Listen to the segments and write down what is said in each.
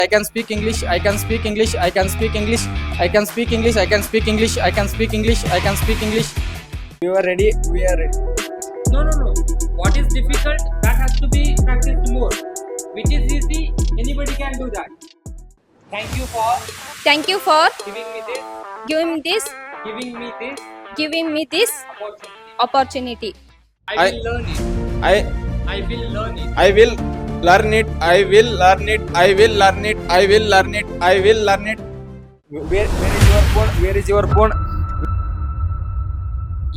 I can speak English. I can speak English. I can speak English. I can speak English. I can speak English. I can speak English. I can speak English. You are ready. We are ready. No. What is difficult, that has to be practiced more. Which is easy, anybody can do that. Thank you for Thank you for giving me this, giving this giving me this opportunity. I will learn it. I I will learn it. I will learn it. I will learn it. I will learn it. I will learn it. I will learn it. Where is your phone? Where is your phone?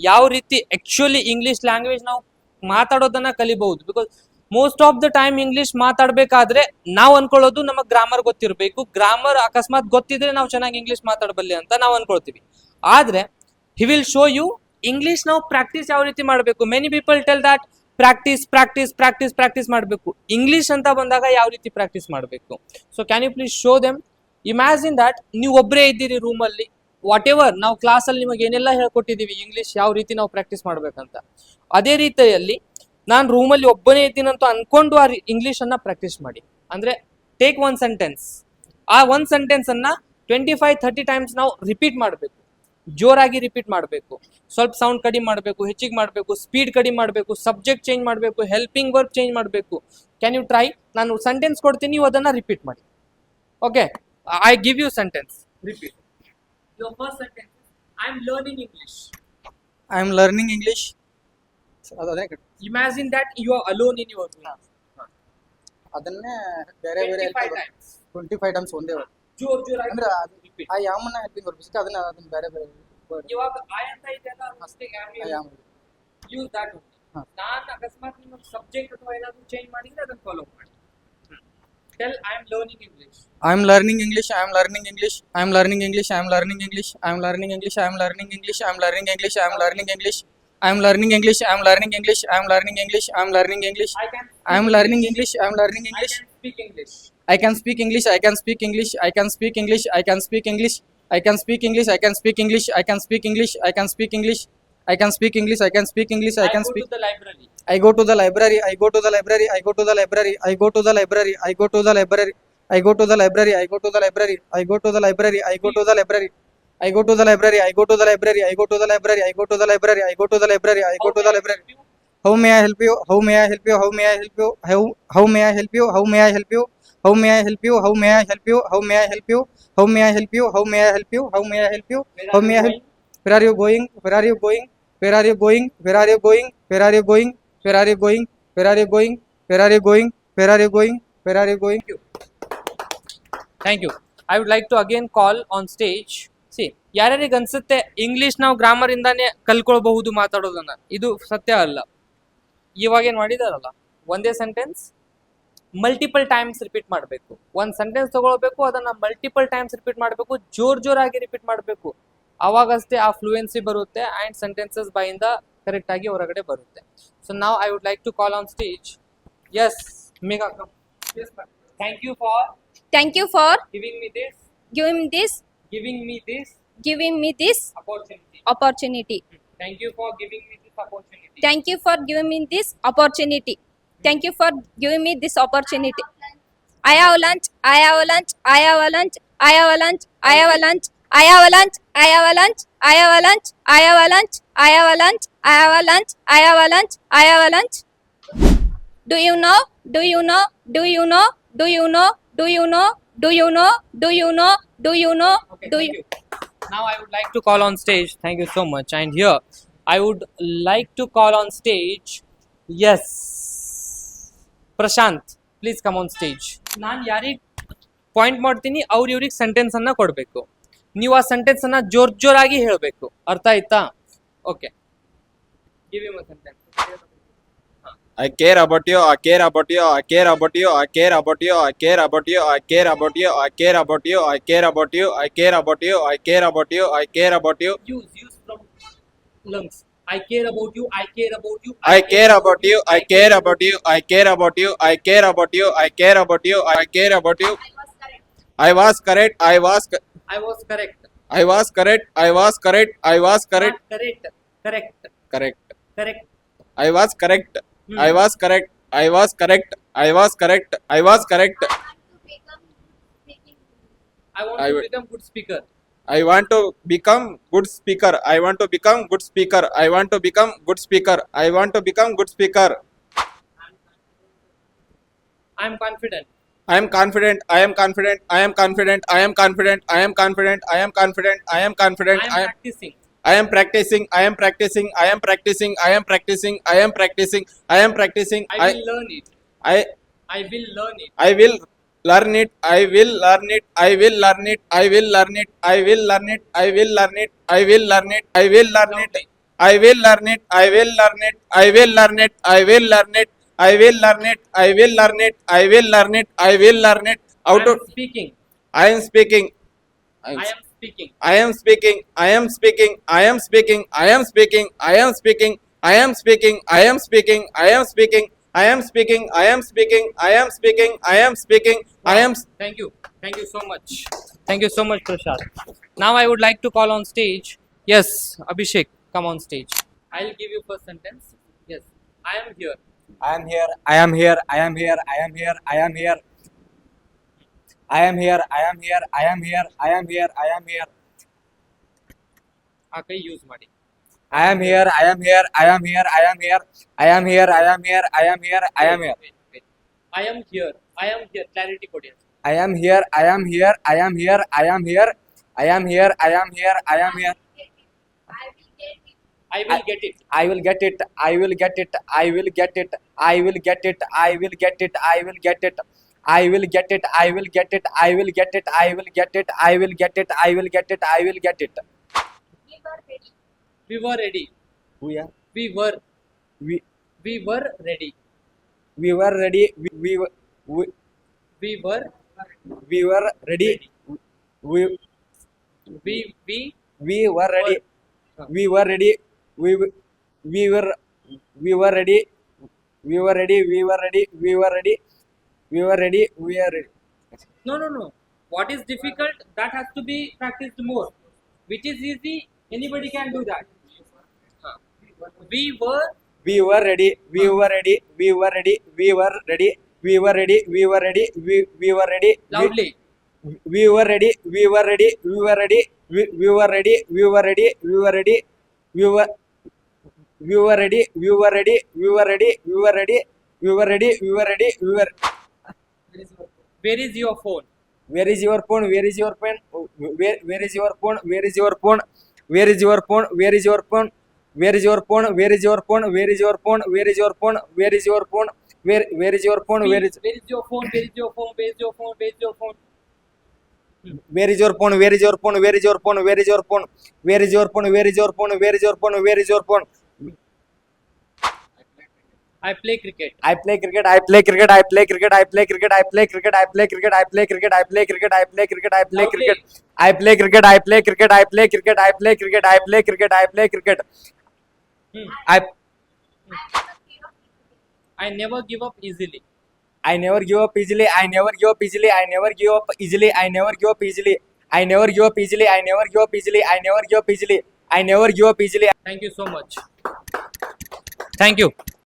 ಯಾವ ರೀತಿ actually English language ನಾವು ಮಾತಾಡೋದನ್ನ ಕಲಿಬಹುದು. Because most of the time English ಮಾತಾಡ್ಬೇಕಾದ್ರೆ ನಾವು ಅನ್ಕೊಳ್ಳೋದು ನಮಗೆ grammar ಗೊತ್ತಿರಬೇಕು, grammar ಅಕಸ್ಮಾತ್ ಗೊತ್ತಿದ್ರೆ ನಾವು ಚೆನ್ನಾಗಿ ಇಂಗ್ಲಿಷ್ ಮಾತಾಡಬಲ್ಲೆ ಅಂತ ನಾವು ಅನ್ಕೊಳ್ತೀವಿ. ಆದ್ರೆ he will show you English ನಾವು ಪ್ರಾಕ್ಟೀಸ್ ಯಾವ ರೀತಿ ಮಾಡಬೇಕು. Many people tell that practice ಮಾಡಬೇಕು. ಇಂಗ್ಲಿಷ್ ಅಂತ ಬಂದಾಗ ಯಾವ ರೀತಿ ಪ್ರಾಕ್ಟೀಸ್ ಮಾಡಬೇಕು. So can you please show them. Imagine that ನೀವು ಒಬ್ಬರೇ ಇದ್ದೀರಿ ರೂಮಲ್ಲಿ, ವಾಟ್ ಎವರ್ ನಾವು ಕ್ಲಾಸಲ್ಲಿ ನಿಮಗೆ ಏನೆಲ್ಲ ಹೇಳ್ಕೊಟ್ಟಿದ್ದೀವಿ ಇಂಗ್ಲಿಷ್ ಯಾವ ರೀತಿ ನಾವು ಪ್ರಾಕ್ಟೀಸ್ ಮಾಡ್ಬೇಕಂತ, ಅದೇ ರೀತಿಯಲ್ಲಿ ನಾನು ರೂಮಲ್ಲಿ ಒಬ್ಬನೇ ಇದ್ದೀನಂತ ಅನ್ಕೊಂಡು ಆ ಇಂಗ್ಲಿಷ್ ಅನ್ನ ಪ್ರಾಕ್ಟೀಸ್ ಮಾಡಿ. ಅಂದ್ರೆ ಟೇಕ್ ಒನ್ ಸೆಂಟೆನ್ಸ್, ಆ ಒಂದು ಸೆಂಟೆನ್ಸ್ ಅನ್ನ 25-30 ಟೈಮ್ಸ್ ನಾವು ರಿಪೀಟ್ ಮಾಡಬೇಕು, ಜೋರಾಗಿ ರಿಪೀಟ್ ಮಾಡಬೇಕು, ಸ್ವಲ್ಪ ಸೌಂಡ್ ಕಡಿಮೆ ಮಾಡಬೇಕು, ಹೆಚ್ಚಿಗೆ ಮಾಡಬೇಕು, ಸ್ಪೀಡ್ ಕಡಿಮೆ ಮಾಡಬೇಕು, ಸಬ್ಜೆಕ್ಟ್ ಚೇಂಜ್ ಮಾಡಬೇಕು, ಹೆಲ್ಪಿಂಗ್ ವರ್ಕ್ ಚೇಂಜ್ ಮಾಡಬೇಕು. Can you try? ನಾನು ಸೆಂಟೆನ್ಸ್ ಕೊಡ್ತೀನಿ, ನೀವು ಅದನ್ನ ರಿಪೀಟ್ ಮಾಡಿ. Okay, I give you sentence, repeat. Your first sentence is, I am learning English. I am learning English. Imagine that you are alone in your room. ಅದನ್ನೇ ಬೇರೆ ಬೇರೆ 25 times. 25 times ಒಂದೇ word ಜೋರಾಗಿ ಅಂದ್ರೆ repeat. ಆ ಯಾಮನ್ನ helping work ಅದನ್ನ ಬೇರೆ ಬೇರೆ ವರ್ಡ್ ಇವಾಗ I ಅಂತ ಇದೆಯಲ್ಲ, mistake ಯಾಮ use that only. ಹಾ. ನಾನು ಅಕಸ್ಮಾತ್ ನಿಮಗೆ ಸಬ್ಜೆಕ್ಟ್ ಅಥವಾ ಏನಾದರೂ ಚೇಂಜ್ ಮಾಡಿದ್ರೆ ಅದನ್ನ ಫಾಲೋ ಮಾಡಿ. Tell I am learning English. I am learning English. I am learning English. I am learning English. I am learning English. I am learning English. I am learning English. I am learning English. I am learning English. I am learning English. I am learning English. I am learning English. I am learning English. I can I am learning English. I am learning I English. can speak English. I can speak English. I can speak English. I can speak English. I can speak English. I can speak English. I can speak English. I can speak English. I can speak English. I can speak English. I can speak English. I can go speak. to the library. I go to the library. I go to the library. I go to the library. I go to the library. I go to the library. I go to the library. I go to the library. I go to the library. I go to the library. I go to the library. I go to the library. I go to the library. I go to the library. I go to the library. I go to the library. How may I help you? How may I help you? How may I help you? How may I help you? How may I help you? How may I help you? How may I help you? How may I help you? How may I help you? How may I help you? How may I help you? How may I help? Where are you going? Where are you going? Where are you going? Where are you going? Where are you going? Where are you going? Where are you going? Where are you going? Where are you going? Where are you going? Thank you. I would like to again call on stage. See, ಯಾರ್ಯಾರಿಗೆ ಅನ್ಸುತ್ತೆ English ನಾವು grammar ಇಂದಾನೆ ಕಲ್ಕೊಳ್ಬಹುದು ಮಾತಾಡೋದನ್ನ, ಇದು ಸತ್ಯ ಅಲ್ಲ. ಇವಾಗ ಏನ್ ಮಾಡಿದಾರಲ್ಲ, ಒಂದೇ ಸೆಂಟೆನ್ಸ್ ಮಲ್ಟಿಪಲ್ ಟೈಮ್ಸ್ ರಿಪೀಟ್ ಮಾಡಬೇಕು. ಒಂದ್ ಸೆಂಟೆನ್ಸ್ ತಗೊಳ್ಬೇಕು, ಅದನ್ನ ಮಲ್ಟಿಪಲ್ ಟೈಮ್ಸ್ ರಿಪೀಟ್ ಮಾಡಬೇಕು, ಜೋರಾಗಿ ರಿಪೀಟ್ ಮಾಡಬೇಕು. ಅವಾಗಷ್ಟೇ ಆ ಫ್ಲೂಯೆನ್ಸಿ ಬರುತ್ತೆ ಅಂಡ್ ಸೆಂಟೆನ್ಸಸ್ ಬಾಯಿಂದ ಕರೆಕ್ಟ್ ಆಗಿ ಹೊರಗಡೆ ಬರುತ್ತೆ. So now I would like to call on stage. Yes Megha, come. Thank you for Thank you for giving me this giving this opportunity. Thank you for giving me this opportunity. Thank you for giving me this opportunity. Thank you for giving me this opportunity. I have lunch. I have lunch. I have lunch. I have lunch. I have lunch. I have lunch. I have lunch. I have lunch. I have lunch. I have lunch. I have lunch. I have lunch. I have lunch. Do you know? Do you know? Do you know? Do you know? Do you know? Do you know? Do you know? Do you know? Okay, Do thank you? you. Now I would like to call on stage. Thank you so much. And here I would like to call on stage. Yes, Prashant, please come on stage. ನಾನು ಯಾರಿಗೆ point ಮಾಡ್ತೀನಿ ಅವ್ರು ಇವ್ರಿಗೆ sentence ಅನ್ನ ಕೊಡಬೇಕು. ನೀವು ಆ sentence ಅನ್ನ ಜೋರಾಗಿ ಹೇಳಬೇಕು. ಅರ್ಥ ಆಯ್ತಾ? Okay, give him a sentence. I care about you. I care about you. I care about you. I care about you. I care about you. I care about you. I care about you. I care about you. I care about you. I care about you. I care about you. Use from lungs. I care about you. I care about you. I care about you. I care about you. I care about you. I care about you. I care about you. I care about you. I was correct. I was correct. I was correct. I was correct. I was correct. I was correct. Correct. Correct. I was correct. I was correct. I was correct. I was correct. I was correct. I want I to would- become good speaker. I want to become good speaker. I want to become good speaker. I want to become good speaker. I want to become good speaker. I am confident. I am confident. I am confident. I am confident. I am confident. I am confident. I am confident. I am confident. I am practicing. I am practicing. I am practicing. I am practicing. I am practicing. I am practicing. I am practicing. I will learn it. I I will learn it. I will learn it. I will learn it. I will learn it. I will learn it. I will learn it. I will learn it. I will learn it. I will learn it. I will learn it. I will learn it. I will learn it. I will learn it. I will learn it. I will learn it. I will learn it. I will learn it. I Out am of speaking. I am speaking. I am speaking. I am speaking. I am speaking. I am speaking. I am speaking. I am speaking. I am speaking. I am speaking. I am speaking. I am speaking. I am speaking. I am speaking. I am speaking. I am. Thank you. Thank you so much. Thank you so much, Prashad. Now I would like to call on stage. Yes, Abhishek, come on stage. I'll give you first sentence. Yes, I am here. I am here. I am here. I am here. I am here. I am here. I am here. I am here. I am here. I am here. I am here. ಆ ಕೈ use ಮಾಡಿ. I am here. I am here. I am here. I am here. I am here. I am here. I am here. I am here. Wait. I am here. I am here. Clarity ಕೊಡಿ. I am here. I am here. I am here. I am here. I am here. I am here. I am here. I will get it. I will get it. I will get it. I will get it. I will get it. I will get it. I will get it. I will get it. I will get it. I will get it. I will get it. I will get it. I will get it. I will get it. We were ready. We are. We were. We We were ready. we were ready. We were we, We were. we were ready. We We we were ready. We were ready. We we were we were ready. We were ready. We were ready. We were ready. We were ready. We are ready. No. What is difficult, that has to be practiced more. Which is easy, anybody can do that. We were. We were ready. We were ready. We were ready. We were ready. We were ready. We were ready. We were ready. Loudly. We were ready. We were ready. We were ready. We were ready. We were ready. We were ready. We were we were ready. We were ready. We were ready. We were ready. We were ready. We were ready. We were. Where is your phone? Where is your phone? Where is your pen? Where is your phone? Where is your phone? Where is your phone? Where is your phone? Where is your phone? Where is your phone? Where is your phone? Where is your phone? Where is your phone? Where is your phone? Where is Where is your phone? Where is your phone? Where is your phone? Where is your phone? where is your phone? Where is your phone? Where is your phone? Where is your phone? Where is your phone? Where is your phone? Where is your phone? Where is your phone? I play cricket. I play cricket. I play cricket. I play cricket. I play cricket. I play cricket. I play cricket. I play cricket. I play cricket. I play cricket. I play cricket. I play cricket. I play cricket. I play cricket. I play cricket. I play cricket. I play cricket. I I never give up easily. I never give up easily. I never give up easily. I never give up easily. I never give up easily. I never give up easily. I never give up easily. I never give up easily. I never give up easily. Thank you so much. Thank you.